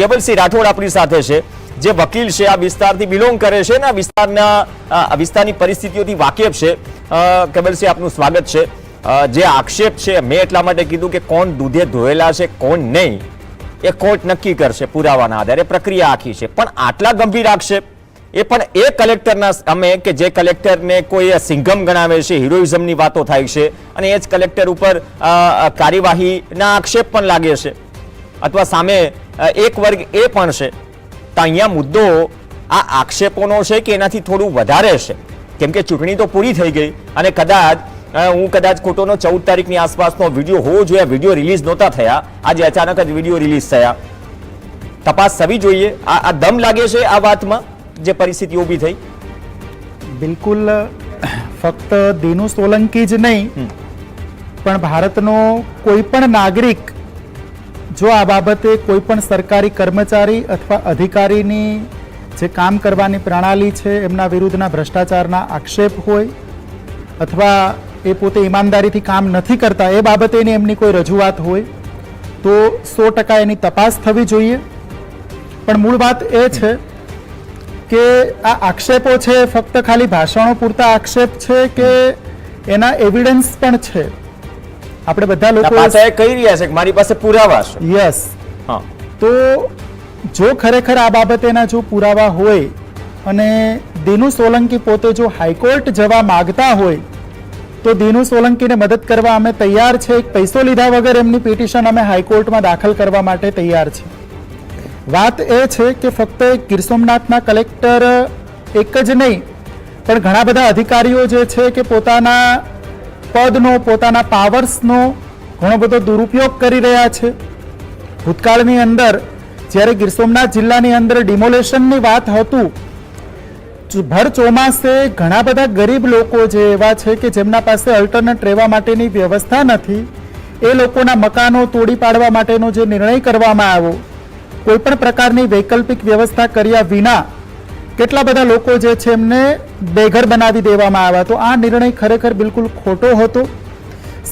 કેવલસિંહ રાઠોડ આપણી સાથે છે, જે વકીલ છે, આ વિસ્તારથી બિલોંગ કરે છે ને વિસ્તારની પરિસ્થિતિઓથી વાકેફ છે. કેવલસિંહ, આપનું સ્વાગત છે. જે આક્ષેપ છે, મેં એટલા માટે કીધું કે કોણ દૂધે ધોયેલા છે કોણ નહીં એ કોર્ટ નક્કી કરશે પુરાવાના આધારે, પ્રક્રિયા આખી છે. પણ આટલા ગંભીર આક્ષેપ એ પણ એ કલેક્ટરના સામે કે જે કલેક્ટરને કોઈ સિંઘમ ગણાવે છે, હિરોઇઝમની વાતો થાય છે અને એ જ કલેક્ટર ઉપર કાર્યવાહીના આક્ષેપ પણ લાગે છે અથવા સામે એક વર્ગ એ પણ છે. તો અહીંયા મુદ્દો આ આક્ષેપોનો છે કે એનાથી થોડું વધારે છે? કેમ કે ચૂંટણી તો પૂરી થઈ ગઈ અને કદાચ ખોટોનો 14 તારીખની આસપાસનો વિડીયો હોવો જોઈએ. વિડીયો રિલીઝ નહોતા થયા, આજે અચાનક જ વિડીયો રિલીઝ થયા. તપાસ થવી જોઈએ. આ દમ લાગે છે આ વાતમાં જે પરિસ્થિતિ ઊભી થઈ? બિલકુલ, ફક્ત દીનુ સોલંકી જ નહીં પણ ભારતનો કોઈ પણ નાગરિક જો આ બાબતે કોઈ પણ સરકારી કર્મચારી અથવા અધિકારીની જે કામ કરવાની પ્રણાલી છે એમના વિરુદ્ધના ભ્રષ્ટાચારના આક્ષેપ હોય અથવા એ પોતે ઈમાનદારીથી કામ નથી કરતા એ બાબતેની એમની કોઈ રજૂઆત હોય તો 100% એની તપાસ થવી જોઈએ. પણ મૂળ વાત એ છે કે આ આક્ષેપો છે ફક્ત ખાલી ભાષણો પૂરતા આક્ષેપ છે કે એના એવિડન્સ પણ છે? આપણે બધા લોકો કહી રહ્યા છે કે મારી પાસે પુરાવા છે. યસ. તો જો ખરેખર આ બાબતેના જો પુરાવા હોય અને દીનુ સોલંકી પોતે જો હાઈકોર્ટ જવા માંગતા હોય તો દીનુ સોલંકીને મદદ કરવા અમે તૈયાર છે. એક પૈસો લીધા વગર એમની પિટિશન અમે હાઈકોર્ટમાં દાખલ કરવા માટે તૈયાર છે. વાત એ છે કે ફક્ત ગીર સોમનાથના કલેક્ટર એક જ નહીં પણ ઘણા બધા અધિકારીઓ જે છે કે પોતાના પદનો, પોતાના પાવર્સનો ઘણો બધો દુરુપયોગ કરી રહ્યા છે. ભૂતકાળની અંદર જ્યારે ગીર સોમનાથ જિલ્લાની અંદર ડિમોલેશનની વાત હતું, ભર ચોમાસે ઘણા બધા ગરીબ લોકો જે એવા છે કે જેમના પાસે અલ્ટરનેટ રહેવા માટેની વ્યવસ્થા નથી, એ લોકોના મકાનો તોડી પાડવા માટેનો જે નિર્ણય કરવામાં આવ્યો, કોઈ પણ પ્રકારની વૈકલ્પિક વ્યવસ્થા કર્યા વિના કેટલા બધા લોકો જે છે એમને બેઘર બનાવી દેવામાં આવ્યા. તો આ નિર્ણય ખરેખર બિલકુલ ખોટો હતો.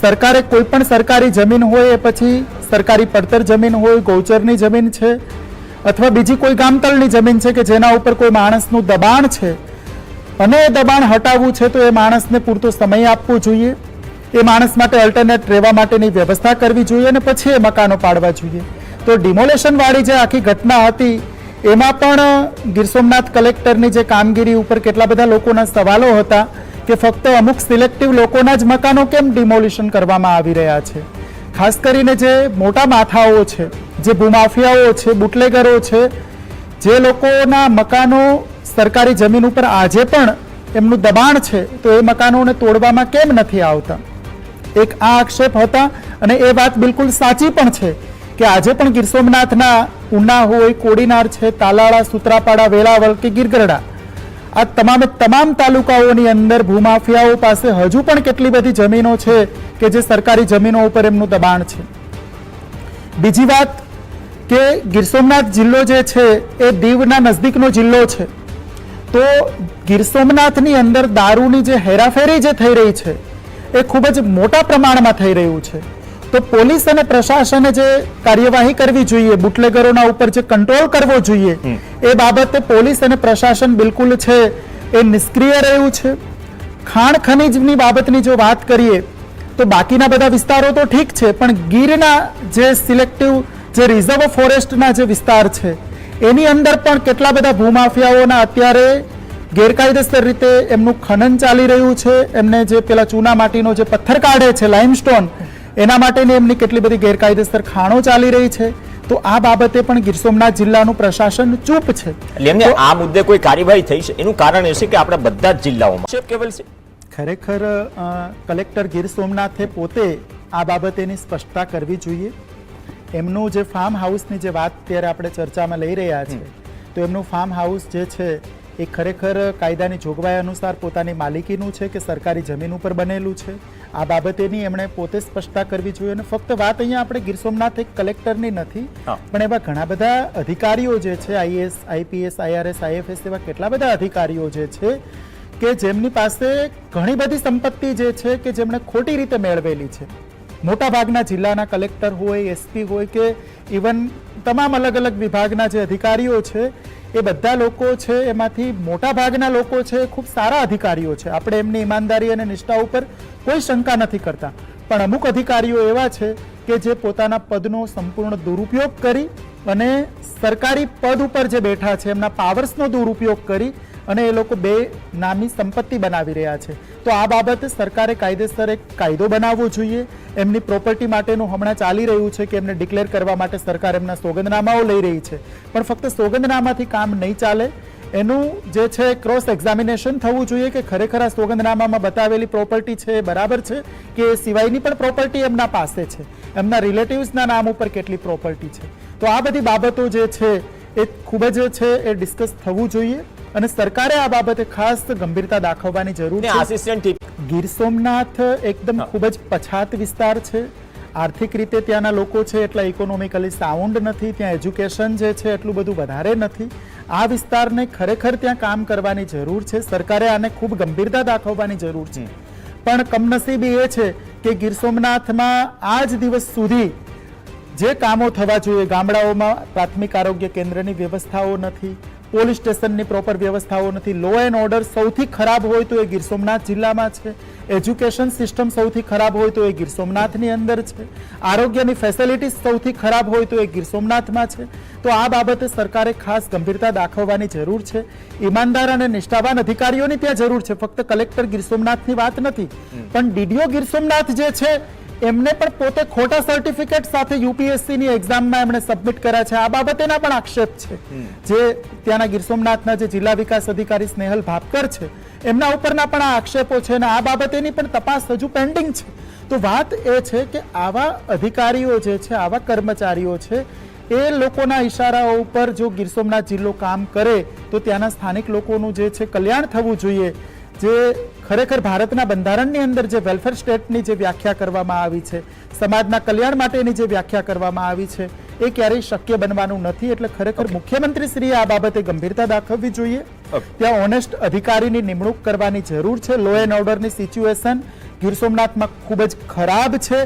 સરકારે કોઈ પણ સરકારી જમીન હોય એ પછી સરકારી પડતર જમીન હોય, ગૌચરની જમીન છે અથવા બીજી કોઈ ગામતળની જમીન છે કે જેના ઉપર કોઈ માણસનું દબાણ છે અને એ દબાણ હટાવવું છે તો એ માણસને પૂરતો સમય આપવો જોઈએ, એ માણસ માટે અલ્ટરનેટ રહેવા માટેની વ્યવસ્થા કરવી જોઈએ અને પછી એ મકાનો પાડવા જોઈએ. તો ડિમોલેશન વાળી જે આખી ઘટના હતી એમાં પણ ગીર સોમનાથ કલેક્ટરની જે કામગીરી ઉપર કેટલા બધા લોકોના સવાલો હતા કે ફક્ત અમુક સિલેક્ટિવ લોકોના જ મકાનો કેમ ડિમોલિશન કરવામાં આવી રહ્યા છે. ખાસ કરીને જે મોટા માથાઓ છે, જે ભૂમાફિયાઓ છે, બુટલેગરો છે, જે લોકોના મકાનો સરકારી જમીન ઉપર આજે પણ એમનું દબાણ છે તો એ મકાનોને તોડવામાં કેમ નથી આવતા? એક આ આક્ષેપ હતા અને એ વાત બિલકુલ સાચી પણ છે કે આજે પણ ગીર સોમનાથના ઉના હોય, કોડીનાર છે, તાલાળા, સુત્રાપાડા, વેળાવળ કે ગીરગઢડા, આ તમામ તાલુકાઓની અંદર ભૂમાફિયાઓ પાસે હજુ પણ કેટલી બધી જમીનો છે કે જે સરકારી જમીનો ઉપર એમનું દબાણ છે. બીજી વાત કે ગીર સોમનાથ જિલ્લો જે છે એ દીવના નજદીકનો જિલ્લો છે. તો ગીર સોમનાથની અંદર દારૂની જે હેરાફેરી જે થઈ રહી છે એ ખૂબ જ મોટા પ્રમાણમાં થઈ રહ્યું છે. તો પોલીસ અને પ્રશાસને જે કાર્યવાહી કરવી જોઈએ, બુટલેગરોના ઉપર જે કંટ્રોલ કરવો જોઈએ, એ બાબતે પોલીસ અને પ્રશાસન બિલકુલ છે એ નિષ્ક્રિય રહ્યું છે. ખાણ ખનીજની બાબતની જો વાત કરીએ તો બાકીના બધા વિસ્તારો તો ઠીક છે પણ ગીરના જે સિલેક્ટિવ જે રિઝર્વ ફોરેસ્ટના જે વિસ્તાર છે એની અંદર પણ કેટલા બધા ભૂમાફિયાઓના અત્યારે ગેરકાયદેસર રીતે એમનું ખનન ચાલી રહ્યું છે. એમને જે પેલા ચૂના માટીનો જે પથ્થર કાઢે છે, લાઇમસ્ટોન, એના માટેની એમની કેટલી બધી ગેરકાયદેસર ખાણો ચાલી રહી છે. તો આ બાબતે પણ ગીર સોમનાથ જિલ્લાનું પ્રશાસન ચૂપ છે. એટલે આ મુદ્દે કોઈ કાર્યવાહી થઈ છે એનું કારણ એ છે કે આપણા બધા જ જિલ્લાઓમાં ખરેખર કલેક્ટર ગીર સોમનાથે પોતે આ બાબતેની સ્પષ્ટતા કરવી જોઈએ. એમનું જે ફાર્મ હાઉસની જે વાત ત્યારે આપણે ચર્ચામાં લઈ રહ્યા છે તો એમનું ફાર્મ હાઉસ જે છે એ ખરેખર કાયદાની જોગવાઈ અનુસાર પોતાની માલિકીનું છે કે સરકારી જમીન ઉપર બનેલું છે? આ બાબતેની એમણે પોતે સ્પષ્ટતા કરવી જોઈએ. અને ફક્ત વાત અહીંયા આપણે ગીર સોમનાથ એક કલેક્ટરની નથી પણ એવા ઘણા બધા અધિકારીઓ જે છે, આઈએએસ, આઈપીએસ, આઈઆરએસ, આઈએફએસ, એવા કેટલા બધા અધિકારીઓ જે છે કે જેમની પાસે ઘણી બધી સંપત્તિ જે છે કે જેમણે ખોટી રીતે મેળવેલી છે. મોટાભાગના જિલ્લાના કલેક્ટર હોય, એસપી હોય કે ઇવન તમામ અલગ અલગ વિભાગના જે અધિકારીઓ છે એ બધા લોકો છે એમાંથી મોટાભાગના લોકો છે ખૂબ સારા અધિકારીઓ છે. આપણે એમની ઈમાનદારી અને નિષ્ઠા ઉપર કોઈ શંકા નથી કરતા, પણ અમુક અધિકારીઓ એવા છે કે જે પોતાના પદનો સંપૂર્ણ દુરુપયોગ કરી અને સરકારી પદ ઉપર જે બેઠા છે એમના પાવર્સનો દુરુપયોગ કરી અને એ લોકો બે નામી સંપત્તિ બનાવી રહ્યા છે. તો આ બાબતે સરકારે કાયદેસર એક કાયદો બનાવવો જોઈએ. એમની પ્રોપર્ટી માટેનું હમણાં ચાલી રહ્યું છે કે એમને ડિક્લેર કરવા માટે સરકાર એમના સોગંદનામાઓ લઈ રહી છે, પણ ફક્ત સોગંદનામાથી કામ નહીં ચાલે. એનું જે છે ક્રોસ એક્ઝામિનેશન થવું જોઈએ કે ખરેખર આ સોગંદનામામાં બતાવેલી પ્રોપર્ટી છે એ બરાબર છે કે એ સિવાયની પણ પ્રોપર્ટી એમના પાસે છે, એમના રિલેટિવ્સના નામ ઉપર કેટલી પ્રોપર્ટી છે. તો આ બધી બાબતો જે છે એ ખૂબ જ છે એ ડિસ્કસ થવું જોઈએ અને સરકારે આ બાબતે ખાસ ગંભીરતા દાખવવાની જરૂર છે. આસિસ્ટન્ટ ગીર સોમનાથ એકદમ ખૂબ જ પછાત વિસ્તાર છે. આર્થિક રીતે ત્યાંના લોકો છે એટલા ઇકોનોમિકલી સાઉન્ડ નથી, ત્યાં એજ્યુકેશન જે છે એટલું બધું વધારે નથી. આ વિસ્તારને ખરેખર ત્યાં કામ કરવાની જરૂર છે. સરકારે આને ખૂબ ગંભીરતા દાખવવાની જરૂર છે. પણ કમનસીબી એ છે કે ગીર સોમનાથમાં આજ દિવસ સુધી જે કામો થવા જોઈએ, ગામડાઓમાં પ્રાથમિક આરોગ્ય કેન્દ્રની વ્યવસ્થાઓ નથી, પોલીસ સ્ટેશનની પ્રોપર વ્યવસ્થાઓ નથી, લો એન્ડ ઓર્ડર સૌથી ખરાબ હોય તો એ ગીર સોમનાથ જિલ્લામાં છે, એજ્યુકેશન સિસ્ટમ સૌથી ખરાબ હોય તો એ ગીર સોમનાથની અંદર છે, આરોગ્યની ફેસિલિટીઝ સૌથી ખરાબ હોય તો એ ગીર સોમનાથમાં છે. તો આ બાબતે સરકારે ખાસ ગંભીરતા દાખવવાની જરૂર છે. ઈમાનદાર અને નિષ્ઠાવાન અધિકારીઓની ત્યાં જરૂર છે. ફક્ત કલેક્ટર ગીર સોમનાથની વાત નથી, પણ ડીડીઓ ગીર સોમનાથ જે છે એમને પણ પોતે ખોટા સર્ટિફિકેટ સાથે યુપીએસસીની એક્ઝામમાં એમણે સબમિટ કર્યા છે. આ બાબતેના પણ આક્ષેપ છે. જે ત્યાંના ગીર સોમનાથના જે જિલ્લા વિકાસ અધિકારી સ્નેહલ ભાપકર છે એમના ઉપરના પણ આ આક્ષેપો છે અને આ બાબતેની પણ તપાસ હજુ પેન્ડિંગ છે. તો વાત એ છે કે આવા અધિકારીઓ જે છે, આવા કર્મચારીઓ છે, એ લોકોના ઈશારાઓ ઉપર જો ગીર સોમનાથ જિલ્લો કામ કરે તો ત્યાંના સ્થાનિક લોકોનું જે છે કલ્યાણ થવું જોઈએ. જે ખરેખર ભારતના બંધારણની અંદર જે વેલફેર સ્ટેટની જે વ્યાખ્યા કરવામાં આવી છે, સમાજના કલ્યાણ માટેની જે વ્યાખ્યા કરવામાં આવી છે, એ ક્યારેય શક્ય બનવાનું નથી. એટલે ખરેખર મુખ્યમંત્રીશ્રીએ આ બાબતે ગંભીરતા દાખવવી જોઈએ. ત્યાં ઓનેસ્ટ અધિકારીની નિમણૂક કરવાની જરૂર છે. લો એન્ડ ઓર્ડરની સિચ્યુએશન ગીર સોમનાથમાં ખૂબ જ ખરાબ છે.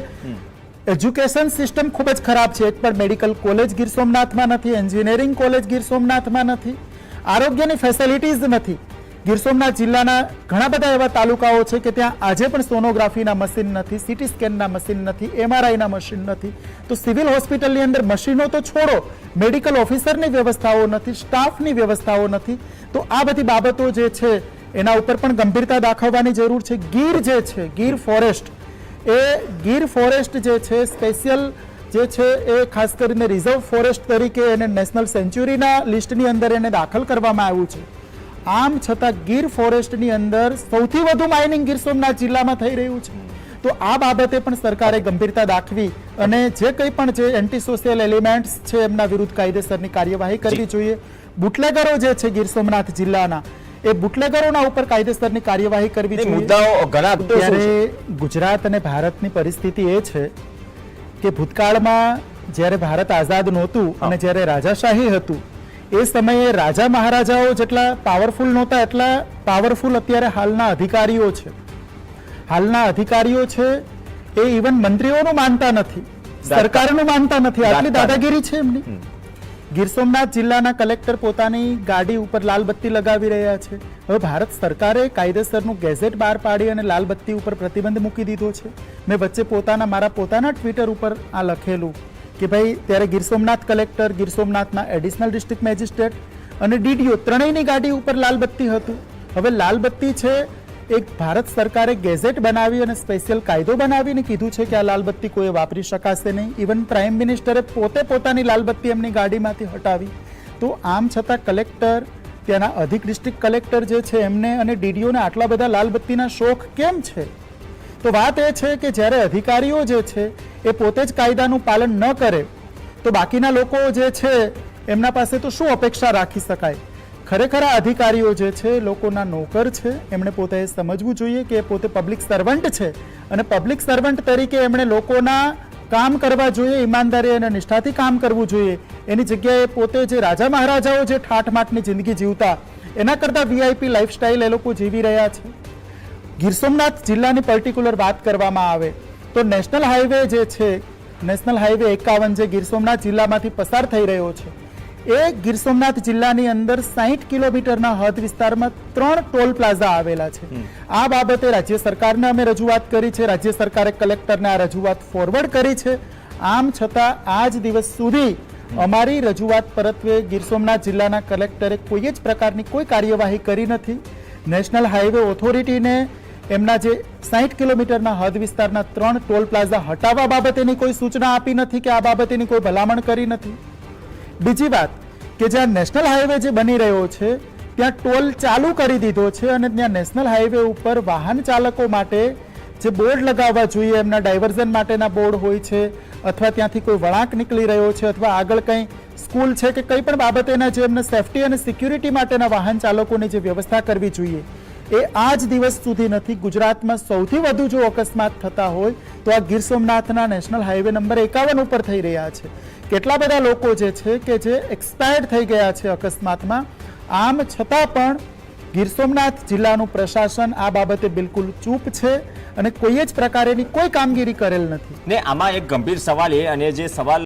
એજ્યુકેશન સિસ્ટમ ખૂબ જ ખરાબ છે. એક પણ મેડિકલ કોલેજ ગીર સોમનાથમાં નથી, એન્જિનિયરિંગ કોલેજ ગીર સોમનાથમાં નથી, આરોગ્યની ફેસિલિટીઝ નથી. ગીર સોમનાથ જિલ્લાના ઘણા બધા એવા તાલુકાઓ છે કે ત્યાં આજે પણ સોનોગ્રાફીના મશીન નથી, સીટી સ્કેનના મશીન નથી, એમઆરઆઈના મશીન નથી. તો સિવિલ હોસ્પિટલની અંદર મશીનો તો છોડો, મેડિકલ ઓફિસરની વ્યવસ્થાઓ નથી, સ્ટાફની વ્યવસ્થાઓ નથી. તો આ બધી બાબતો જે છે એના ઉપર પણ ગંભીરતા દાખવવાની જરૂર છે. ગીર જે છે, ગીર ફોરેસ્ટ, એ ગીર ફોરેસ્ટ જે છે સ્પેશિયલ જે છે એ ખાસ કરીને રિઝર્વ ફોરેસ્ટ તરીકે એને નેશનલ સેન્ચ્યુરીના લિસ્ટની અંદર એને દાખલ કરવામાં આવ્યું છે. આમ છતાં ગીર ફોરેસ્ટની અંદર સૌથી વધુ માઇનિંગ ગીર સોમનાથ જિલ્લામાં થઈ રહ્યું છે. તો આ બાબતે પણ સરકારે ગંભીરતા દાખવી અને જે કંઈ પણ જે એન્ટી સોશિયલ એલિમેન્ટ્સ છે એમના વિરુદ્ધ કાયદેસરની કાર્યવાહી કરવી જોઈએ. બુટલેગરો જે છે ગીર સોમનાથ જિલ્લાના, એ બુટલેગરોના ઉપર કાયદેસરની કાર્યવાહી કરવી જોઈએ. મુદ્દાઓ ઘણા. ત્યારે ગુજરાત અને ભારતની પરિસ્થિતિ એ છે કે ભૂતકાળમાં જ્યારે ભારત આઝાદ નહોતું અને જ્યારે રાજાશાહી હતું એ સમયે રાજા મહારાજાઓ જેટલા પાવરફુલ નહોતા એટલા પાવરફુલ અત્યારે હાલના અધિકારીઓ છે. હાલના અધિકારીઓ છે એ ઇવન મંત્રીઓનું માનતા નથી, સરકારનું માનતા નથી. આટલી દાદાગીરી છે એમની. ગીર સોમનાથ જિલ્લાના કલેક્ટર પોતાની ગાડી ઉપર લાલ બત્તી લગાવી રહ્યા છે. હવે ભારત સરકારે કાયદેસરનું ગેઝેટ બહાર પાડી અને લાલ બત્તી ઉપર પ્રતિબંધ મૂકી દીધો છે. મેં વચ્ચે મારા પોતાના ટ્વિટર ઉપર આ લખેલું કે ભાઈ ત્યારે ગીર સોમનાથ કલેક્ટર, ગીર સોમનાથના એડિશનલ ડિસ્ટ્રિક્ટ મેજિસ્ટ્રેટ અને ડીડીઓ ત્રણેયની ગાડી ઉપર લાલ બત્તી હતું. હવે લાલ બત્તી છે એક ભારત સરકારે ગેઝેટ બનાવી અને સ્પેશિયલ કાયદો બનાવીને કીધું છે કે આ લાલ બત્તી કોઈ વાપરી શકાશે નહીં. ઇવન પ્રાઇમ મિનિસ્ટરે પોતે પોતાની લાલ બત્તી એમની ગાડીમાંથી હટાવી. તો આમ છતાં કલેક્ટર, ત્યાંના અધિક ડિસ્ટ્રિક્ટ કલેક્ટર જે છે એમને અને ડીડીઓને આટલા બધા લાલ બત્તીના શોખ કેમ છે? તો વાત એ છે કે જ્યારે અધિકારીઓ જે છે એ પોતે જ કાયદાનું પાલન ન કરે તો બાકીના લોકો જે છે એમના પાસે તો શું અપેક્ષા રાખી શકાય? ખરેખર આ અધિકારીઓ જે છે લોકોના નોકર છે. એમણે પોતે સમજવું જોઈએ કે પોતે પબ્લિક સર્વન્ટ છે અને પબ્લિક સર્વન્ટ તરીકે એમણે લોકોના કામ કરવા જોઈએ, ઈમાનદારી અને નિષ્ઠાથી કામ કરવું જોઈએ. એની જગ્યાએ પોતે જે રાજા મહારાજાઓ જે ઠાઠમાઠની જિંદગી જીવતા એના કરતાં વીઆઈપી લાઈફસ્ટાઈલ એ લોકો જીવી રહ્યા છે. ગીર સોમનાથ જિલ્લાની પર્ટિક્યુલર વાત કરવામાં આવે તો નેશનલ હાઈવે જે છે, નેશનલ હાઈવે 51 જે ગીર સોમનાથ જિલ્લામાંથી પસાર થઈ રહ્યો છે, એ ગીર સોમનાથ જિલ્લાની અંદર 60 કિલોમીટરના હદ વિસ્તારમાં 3 ટોલ પ્લાઝા આવેલા છે. આ બાબતે રાજ્ય સરકારને અમે રજૂઆત કરી છે. રાજ્ય સરકારે કલેક્ટરને આ રજૂઆત ફોરવર્ડ કરી છે. આમ છતાં આજ દિવસ સુધી અમારી રજૂઆત પરત્વે ગીર સોમનાથ જિલ્લાના કલેક્ટરે કોઈ જ પ્રકારની કોઈ કાર્યવાહી કરી નથી. નેશનલ હાઈવે ઓથોરિટીને એમના જે 60 કિલોમીટરના હદ વિસ્તારના 3 ટોલ પ્લાઝા હટાવવા બાબતેની કોઈ સૂચના આપી નથી કે આ બાબતેની કોઈ ભલામણ કરી નથી. બીજી વાત કે જ્યાં નેશનલ હાઈવે જે બની રહ્યો છે ત્યાં ટોલ ચાલુ કરી દીધો છે અને ત્યાં નેશનલ હાઈવે ઉપર વાહન ચાલકો માટે જે બોર્ડ લગાવવા જોઈએ, એમના ડાયવર્ઝન માટેના બોર્ડ હોય છે, અથવા ત્યાંથી કોઈ વળાંક નીકળી રહ્યો છે, અથવા આગળ કંઈ સ્કૂલ છે કે કંઈ પણ બાબતેના જે એમને સેફટી અને સિક્યુરિટી માટેના વાહન ચાલકોની જે વ્યવસ્થા કરવી જોઈએ એ આજ દિવસ સુધી નથી. ગુજરાતમાં સૌથી વધુ જો અકસ્માત થતા હોય તો આ ગીર સોમનાથના નેશનલ હાઈવે નંબર 51 ઉપર થઈ રહ્યા છે. કેટલા બધા લોકો જે છે કે જે એક્સપાયર્ડ થઈ ગયા છે અકસ્માતમાં. આમ છતાં પણ ગીર સોમનાથ જિલ્લાનું પ્રશાસન આ બાબતે બિલકુલ ચૂપ છે અને કોઈ જ પ્રકારેની કોઈ કામગીરી કરેલ નથી. ને આમાં એક ગંભીર સવાલ એ, અને જે સવાલ